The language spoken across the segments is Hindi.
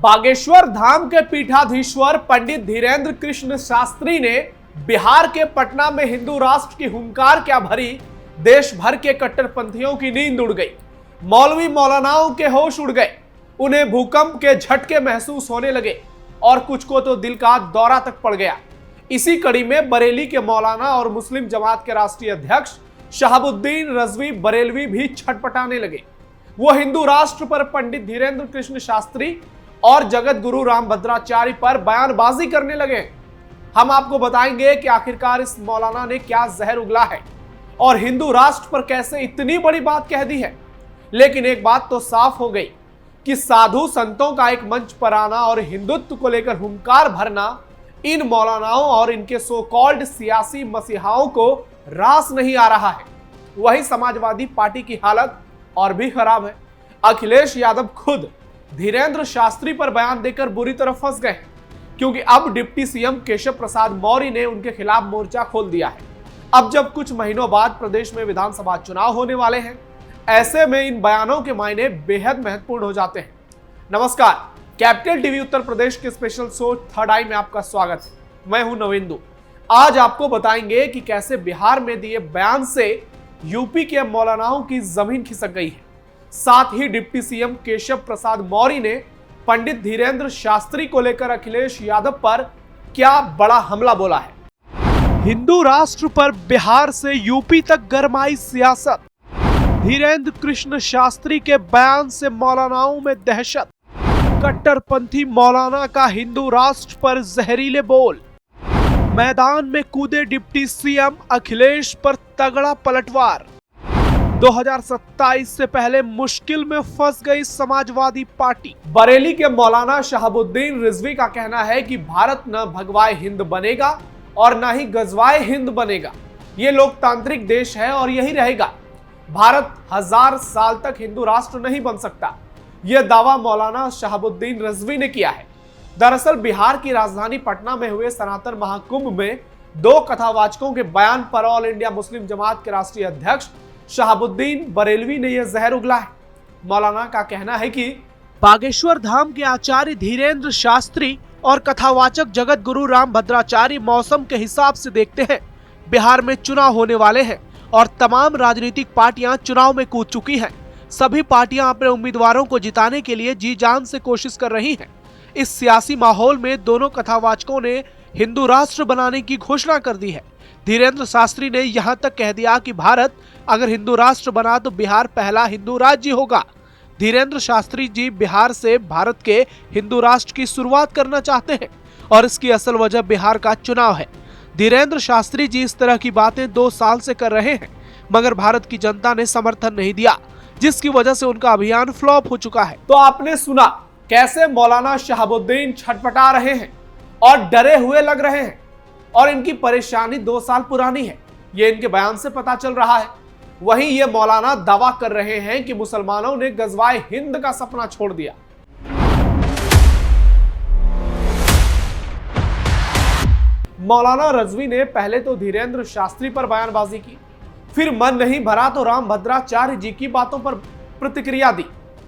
बागेश्वर धाम के पीठाधीश्वर पंडित धीरेन्द्र कृष्ण शास्त्री ने बिहार के पटना में हिंदू राष्ट्र की हुंकार क्या भरी, देश भर के कट्टरपंथियों की नींद उड़ गई, मौलवी मौलानाओं के होश उड़ गए, उन्हें भूकंप के झटके महसूस होने लगे और कुछ को तो दिल का दौरा तक पड़ गया। इसी कड़ी में बरेली के मौलाना और मुस्लिम जमात के राष्ट्रीय अध्यक्ष शहाबुद्दीन रजवी बरेलवी भी छटपटाने लगे। वो हिंदू राष्ट्र पर पंडित धीरेन्द्र कृष्ण शास्त्री और जगत गुरु रामभद्राचार्य पर बयानबाजी करने लगे। हम आपको बताएंगे कि आखिरकार इस मौलाना ने क्या जहर उगला है और हिंदू राष्ट्र पर कैसे इतनी बड़ी बात कह दी है। लेकिन एक बात तो साफ हो गई कि साधु संतों का एक मंच पर आना और हिंदुत्व को लेकर हुंकार भरना इन मौलानाओं और इनके सो कॉल्ड सियासी मसीहाओं को रास नहीं आ रहा है। वही समाजवादी पार्टी की हालत और भी खराब है। अखिलेश यादव खुद धीरेन्द्र शास्त्री पर बयान देकर बुरी तरह फंस गए हैं, क्योंकि अब डिप्टी सीएम केशव प्रसाद मौर्य ने उनके खिलाफ मोर्चा खोल दिया है। अब जब कुछ महीनों बाद प्रदेश में विधानसभा चुनाव होने वाले हैं, ऐसे में इन बयानों के मायने बेहद महत्वपूर्ण हो जाते हैं। नमस्कार, कैपिटल टीवी उत्तर प्रदेश के स्पेशल शो थर्ड आई में आपका स्वागत है। मैं हूं नवेंदु। आज आपको बताएंगे कि कैसे बिहार में दिए बयान से यूपी के मौलानाओं की जमीन खिसक गई है। साथ ही डिप्टी सीएम केशव प्रसाद मौर्य ने पंडित धीरेन्द्र शास्त्री को लेकर अखिलेश यादव पर क्या बड़ा हमला बोला है। हिंदू राष्ट्र पर बिहार से यूपी तक गरमाई सियासत। धीरेन्द्र कृष्ण शास्त्री के बयान से मौलानाओं में दहशत। कट्टरपंथी मौलाना का हिंदू राष्ट्र पर जहरीले बोल। मैदान में कूदे डिप्टी सीएम, अखिलेश पर तगड़ा पलटवार। 2027 से पहले मुश्किल में फंस गई समाजवादी पार्टी। बरेली के मौलाना शहाबुद्दीन रिजवी का कहना है कि भारत न भगवाए हिंद बनेगा और न ही गजवाए हिंद बनेगा। ये लोकतांत्रिक देश है और यही रहेगा। भारत 1000 साल तक हिंदू राष्ट्र नहीं बन सकता। यह दावा मौलाना शहाबुद्दीन रिजवी ने किया है। दरअसल बिहार की राजधानी पटना में हुए सनातन महाकुंभ में 2 कथावाचकों के बयान पर ऑल इंडिया मुस्लिम जमात के राष्ट्रीय अध्यक्ष शहाबुद्दीन बरेलवी ने यह जहर उगला है। मौलाना का कहना है कि बागेश्वर धाम के आचार्य धीरेन्द्र शास्त्री और कथावाचक जगत गुरु रामभद्राचार्य मौसम के हिसाब से देखते हैं। बिहार में चुनाव होने वाले हैं और तमाम राजनीतिक पार्टियां चुनाव में कूद चुकी हैं। सभी पार्टियां अपने उम्मीदवारों को जिताने के लिए जी जान से कोशिश कर रही हैं। इस सियासी माहौल में दोनों कथावाचकों ने हिंदू राष्ट्र बनाने की घोषणा कर दी है। धीरेन्द्र शास्त्री ने यहां तक कह दिया कि भारत अगर हिंदू राष्ट्र बना तो बिहार पहला हिंदू राज्य होगा। धीरेन्द्र शास्त्री जी बिहार से भारत के हिंदू राष्ट्र की शुरुआत करना चाहते हैं और इसकी असल वजह बिहार का चुनाव है। धीरेन्द्र शास्त्री जी इस तरह की बातें 2 साल से कर रहे हैं, मगर भारत की जनता ने समर्थन नहीं दिया, जिसकी वजह से उनका अभियान फ्लॉप हो चुका है। तो आपने सुना कैसे मौलाना शहाबुद्दीन छटपटा रहे हैं और डरे हुए लग रहे हैं, और इनकी परेशानी 2 साल पुरानी है, ये इनके बयान से पता चल रहा है। वहीं ये मौलाना दावा कर रहे हैं कि मुसलमानों ने गजवाए हिंद का सपना छोड़ दिया। मौलाना रजवी ने पहले तो धीरेन्द्र शास्त्री पर बयानबाजी की, फिर मन नहीं भरा तो रामभद्राचार्य जी की बातों पर प्रतिक्रिया दी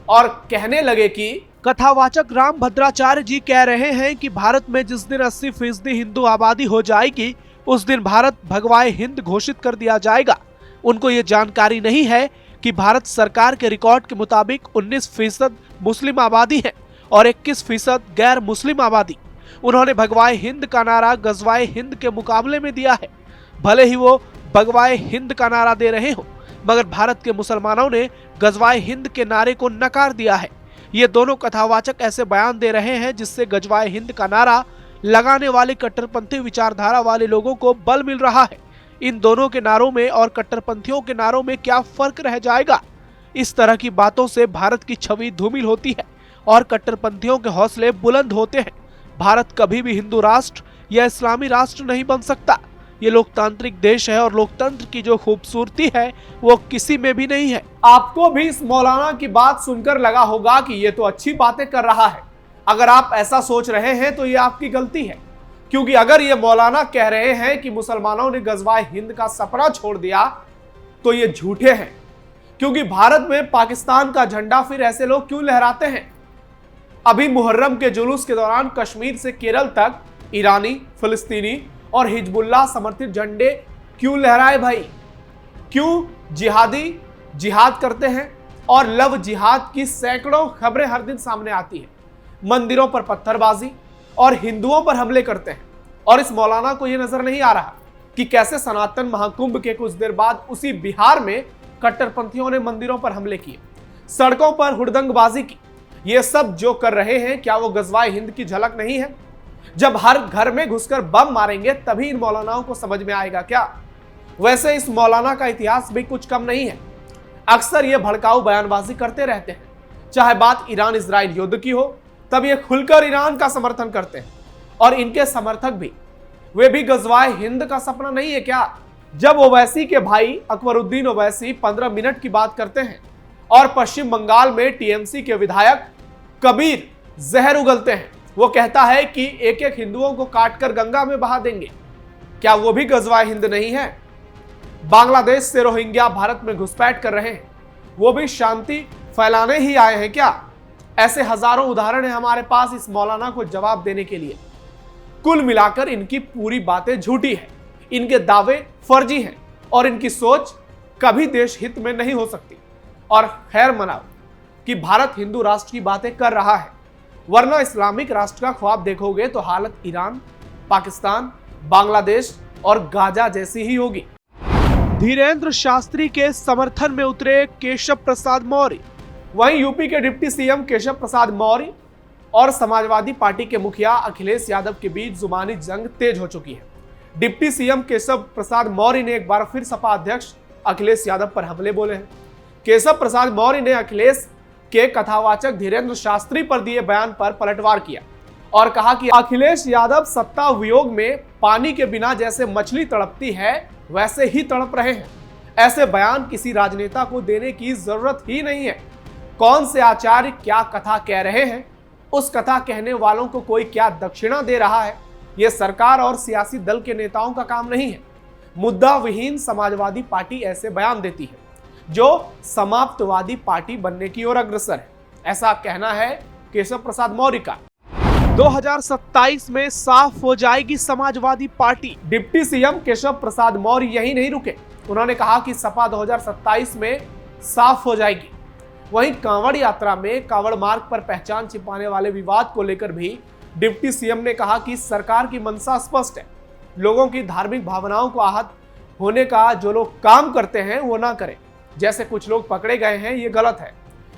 और कहने लगे कि कथावाचक रामभद्राचार्य जी कह रहे हैं कि भारत में जिस दिन 80% हिंदू आबादी हो जाएगी उस दिन भारत भगवाए हिंद घोषित कर दिया जाएगा। उनको ये जानकारी नहीं है कि भारत सरकार के रिकॉर्ड के मुताबिक 19% मुस्लिम आबादी है और 21% गैर मुस्लिम आबादी। उन्होंने भगवाए हिंद का नारा गजवाए हिंद के मुकाबले में दिया है। भले ही वो भगवाए हिंद का नारा दे रहे हो, मगर भारत के मुसलमानों ने गजवाए हिंद के नारे को नकार दिया है। ये दोनों कथावाचक ऐसे बयान दे रहे हैं जिससे गजवाए हिंद का नारा लगाने वाले कट्टरपंथी विचारधारा वाले लोगों को बल मिल रहा है। इन दोनों के नारों में और कट्टरपंथियों के नारों में क्या फर्क रह जाएगा? इस तरह की बातों से भारत की छवि धूमिल होती है और कट्टरपंथियों के हौसले बुलंद होते हैं। भारत कभी भी हिंदू राष्ट्र या इस्लामी राष्ट्र नहीं बन सकता। ये लोकतांत्रिक देश है और लोकतंत्र की जो खूबसूरती है वो किसी में भी नहीं है। आपको भी इस मौलाना की बात सुनकर लगा होगा कि ये तो अच्छी बातें कर रहा है। अगर आप ऐसा सोच रहे हैं तो ये आपकी गलती है, क्योंकि अगर ये मौलाना कह रहे हैं कि मुसलमानों ने गजवाए हिंद का सपना छोड़ दिया तो ये झूठे हैं। क्योंकि भारत में पाकिस्तान का झंडा फिर ऐसे लोग क्यों लहराते हैं? अभी मुहर्रम के जुलूस के दौरान कश्मीर से केरल तक ईरानी, फिलिस्तीनी और हिजबुल्लाह समर्थित झंडे क्यों लहराए भाई? क्यों जिहादी जिहाद करते हैं और लव जिहाद की सैकड़ों खबरें हर दिन सामने आती हैं। मंदिरों पर पत्थरबाजी और हिंदुओं पर हमले करते हैं और इस मौलाना को यह नजर नहीं आ रहा कि कैसे सनातन महाकुंभ के कुछ देर बाद उसी बिहार में कट्टरपंथियों ने मंदिरों पर हमले किए, सड़कों पर हुड़दंगबाजी की। ये सब जो कर रहे हैं, क्या वो गजवाए हिंद की झलक नहीं है? जब हर घर में घुसकर बम मारेंगे तभी इन मौलानाओं को समझ में आएगा क्या? वैसे इस मौलाना का इतिहास भी कुछ कम नहीं है। अक्सर ये भड़काऊ बयानबाजी करते रहते हैं, चाहे बात ईरान इजराइल युद्ध की हो तब ये खुलकर ईरान का समर्थन करते हैं। और इनके समर्थक भी, वे भी गजवाए हिंद का सपना नहीं है क्या? जब ओवैसी के भाई अकबरुद्दीन ओवैसी 15 मिनट की बात करते हैं और पश्चिम बंगाल में टीएमसी के विधायक कबीर जहर उगलते हैं, वो कहता है कि एक एक हिंदुओं को काटकर गंगा में बहा देंगे, क्या वो भी गजवाए हिंद नहीं है? बांग्लादेश से रोहिंग्या भारत में घुसपैठ कर रहे हैं, वो भी शांति फैलाने ही आए हैं क्या? ऐसे हजारों उदाहरण हैं हमारे पास इस मौलाना को जवाब देने के लिए। कुल मिलाकर इनकी पूरी बातें झूठी है, इनके दावे फर्जी हैं और इनकी सोच कभी देश हित में नहीं हो सकती। और खैर मनाओ कि भारत हिंदू राष्ट्र की बातें कर रहा है, वरना इस्लामिक राष्ट्र का ख्वाब देखोगे तो हालत ईरान, पाकिस्तान, बांग्लादेश और गाजा जैसी ही होगी। धीरेंद्र शास्त्री के समर्थन में उतरे केशव प्रसाद मौर्य। वहीं यूपी के डिप्टी सीएम केशव प्रसाद मौर्य और समाजवादी पार्टी के मुखिया अखिलेश यादव के बीच जुबानी जंग तेज हो चुकी है। डिप्टी सीएम केशव प्रसाद मौर्य ने एक बार फिर सपा अध्यक्ष अखिलेश यादव पर हमले बोले हैं। केशव प्रसाद मौर्य ने अखिलेश के कथावाचक धीरेंद्र शास्त्री पर दिए बयान पर पलटवार किया और कहा कि अखिलेश यादव सत्ता वियोग में पानी के बिना जैसे मछली तड़पती है वैसे ही तड़प रहे हैं। ऐसे बयान किसी राजनेता को देने की जरूरत ही नहीं है। कौन से आचार्य क्या कथा कह रहे हैं, उस कथा कहने वालों को कोई क्या दक्षिणा दे रहा है, यह सरकार और सियासी दल के नेताओं का काम नहीं है। मुद्दा विहीन समाजवादी पार्टी ऐसे बयान देती है जो समाप्तवादी पार्टी बनने की ओर अग्रसर है, ऐसा कहना है केशव प्रसाद मौर्य का। 2027 में साफ हो जाएगी Samajwadi party. Deputy CM Keshav Prasad Maurya यही नहीं रुके, उन्होंने कहा कि सपा 2027 में साफ हो जाएगी। वहीं कांवड़ यात्रा में कांवड़ मार्ग पर पहचान छिपाने वाले विवाद को लेकर भी डिप्टी सीएम ने कहा कि सरकार की मंशा स्पष्ट है, लोगों की धार्मिक भावनाओं को आहत होने का जो लोग काम करते हैं वो ना करें। जैसे कुछ लोग पकड़े गए हैं, ये गलत है,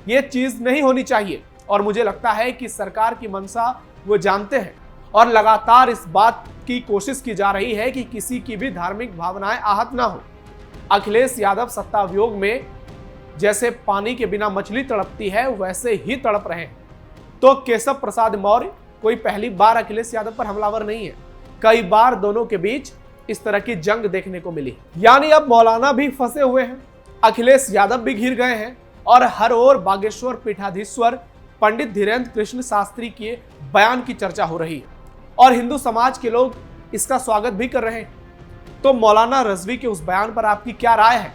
ये चीज नहीं होनी चाहिए। और मुझे लगता है कि सरकार की मंशा वो जानते हैं और लगातार इस बात की कोशिश की जा रही है कि किसी की भी धार्मिक भावनाएं आहत ना हो। अखिलेश यादव सत्ता वियोग में जैसे पानी के बिना मछली तड़पती है वैसे ही तड़प रहे हैं। तो केशव प्रसाद मौर्य कोई पहली बार अखिलेश यादव पर हमलावर नहीं है, कई बार दोनों के बीच इस तरह की जंग देखने को मिली। यानी अब मौलाना भी फंसे हुए हैं, अखिलेश यादव भी घिर गए हैं और हर ओर बागेश्वर पीठाधीश्वर पंडित धीरेंद्र कृष्ण शास्त्री के बयान की चर्चा हो रही है और हिंदू समाज के लोग इसका स्वागत भी कर रहे हैं। तो मौलाना रजवी के उस बयान पर आपकी क्या राय है,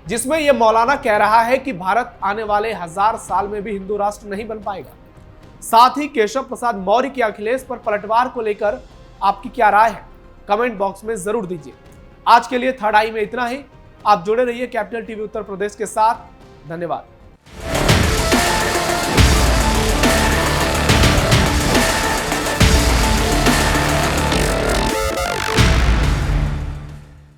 जिसमें यह मौलाना कह रहा है कि भारत आने वाले 1000 साल में भी हिंदू राष्ट्र नहीं बन पाएगा? साथ ही केशव प्रसाद मौर्य के अखिलेश पर पलटवार को लेकर आपकी क्या राय है, कमेंट बॉक्स में जरूर दीजिए। आज के लिए थर्ड आई में इतना ही। आप जुड़े रहिए कैपिटल टीवी उत्तर प्रदेश के साथ। धन्यवाद।